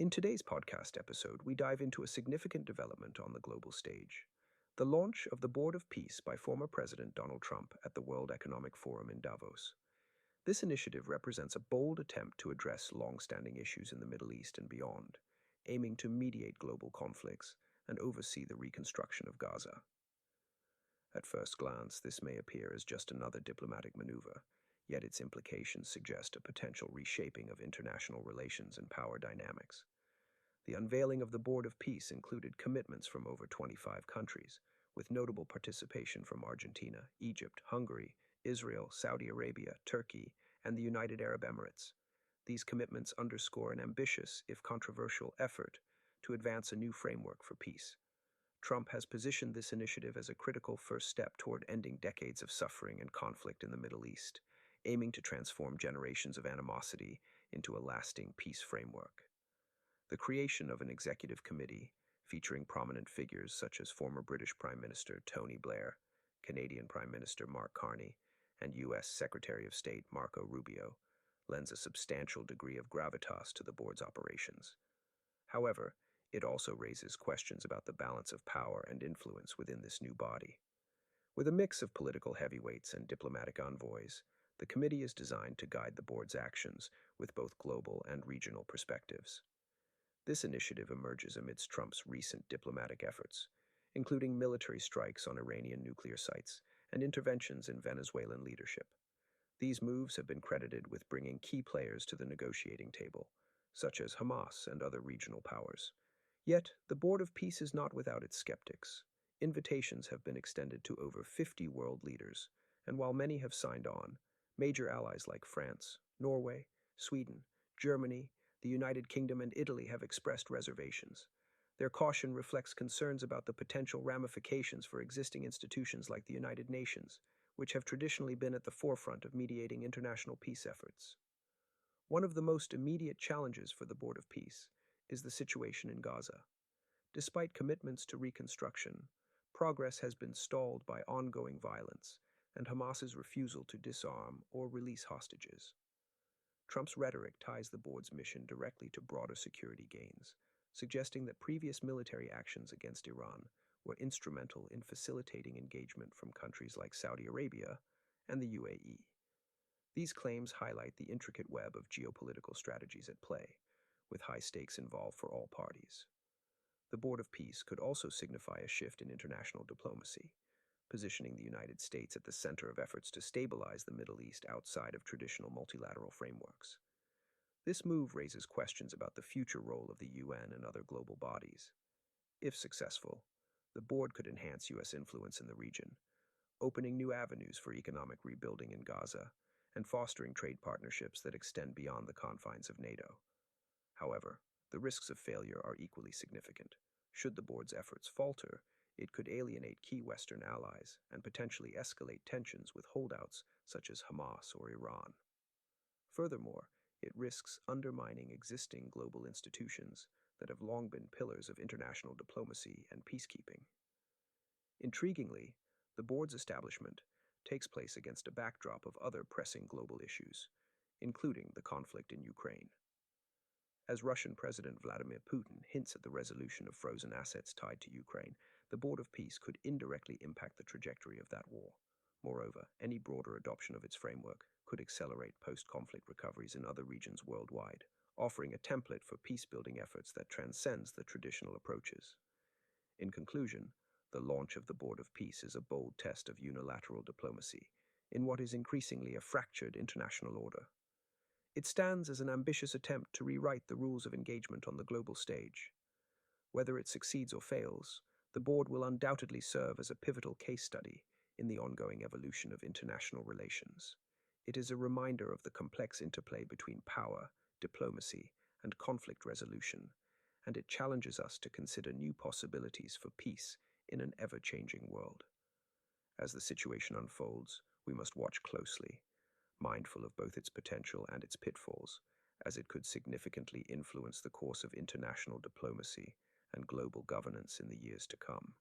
In today's podcast episode, we dive into a significant development on the global stage: the launch of the Board of Peace by former President Donald Trump at the World Economic Forum in Davos. This initiative represents a bold attempt to address long-standing issues in the Middle East and beyond, aiming to mediate global conflicts and oversee the reconstruction of Gaza. At first glance, this may appear as just another diplomatic maneuver, yet its implications suggest a potential reshaping of international relations and power dynamics. The unveiling of the Board of Peace included commitments from over 25 countries, with notable participation from Argentina, Egypt, Hungary, Israel, Saudi Arabia, Turkey, and the United Arab Emirates. These commitments underscore an ambitious, if controversial, effort to advance a new framework for peace. Trump has positioned this initiative as a critical first step toward ending decades of suffering and conflict in the Middle East, aiming to transform generations of animosity into a lasting peace framework. The creation of an executive committee, featuring prominent figures such as former British Prime Minister Tony Blair, Canadian Prime Minister Mark Carney, and U.S. Secretary of State Marco Rubio, lends a substantial degree of gravitas to the board's operations. However, it also raises questions about the balance of power and influence within this new body. With a mix of political heavyweights and diplomatic envoys, the committee is designed to guide the board's actions with both global and regional perspectives. This initiative emerges amidst Trump's recent diplomatic efforts, including military strikes on Iranian nuclear sites and interventions in Venezuelan leadership. These moves have been credited with bringing key players to the negotiating table, such as Hamas and other regional powers. Yet, the Board of Peace is not without its skeptics. Invitations have been extended to over 50 world leaders, and while many have signed on, major allies like France, Norway, Sweden, Germany, the United Kingdom, and Italy have expressed reservations. Their caution reflects concerns about the potential ramifications for existing institutions like the United Nations, which have traditionally been at the forefront of mediating international peace efforts. One of the most immediate challenges for the Board of Peace is the situation in Gaza. Despite commitments to reconstruction, progress has been stalled by ongoing violence and Hamas's refusal to disarm or release hostages. Trump's rhetoric ties the board's mission directly to broader security gains, suggesting that previous military actions against Iran were instrumental in facilitating engagement from countries like Saudi Arabia and the UAE. These claims highlight the intricate web of geopolitical strategies at play, with high stakes involved for all parties. The Board of Peace could also signify a shift in international diplomacy, positioning the United States at the center of efforts to stabilize the Middle East outside of traditional multilateral frameworks. This move raises questions about the future role of the UN and other global bodies. If successful, the board could enhance U.S. influence in the region, opening new avenues for economic rebuilding in Gaza and fostering trade partnerships that extend beyond the confines of NATO. However, the risks of failure are equally significant. Should the board's efforts falter, it could alienate key Western allies and potentially escalate tensions with holdouts such as Hamas or Iran. Furthermore, it risks undermining existing global institutions that have long been pillars of international diplomacy and peacekeeping. Intriguingly, the board's establishment takes place against a backdrop of other pressing global issues, including the conflict in Ukraine. As Russian President Vladimir Putin hints at the resolution of frozen assets tied to Ukraine, the Board of Peace could indirectly impact the trajectory of that war. Moreover, any broader adoption of its framework could accelerate post-conflict recoveries in other regions worldwide, offering a template for peace-building efforts that transcends the traditional approaches. In conclusion, the launch of the Board of Peace is a bold test of unilateral diplomacy in what is increasingly a fractured international order. It stands as an ambitious attempt to rewrite the rules of engagement on the global stage. Whether it succeeds or fails, the board will undoubtedly serve as a pivotal case study in the ongoing evolution of international relations. It is a reminder of the complex interplay between power, diplomacy, and conflict resolution, and it challenges us to consider new possibilities for peace in an ever-changing world. As the situation unfolds, we must watch closely, mindful of both its potential and its pitfalls, as it could significantly influence the course of international diplomacy and global governance in the years to come.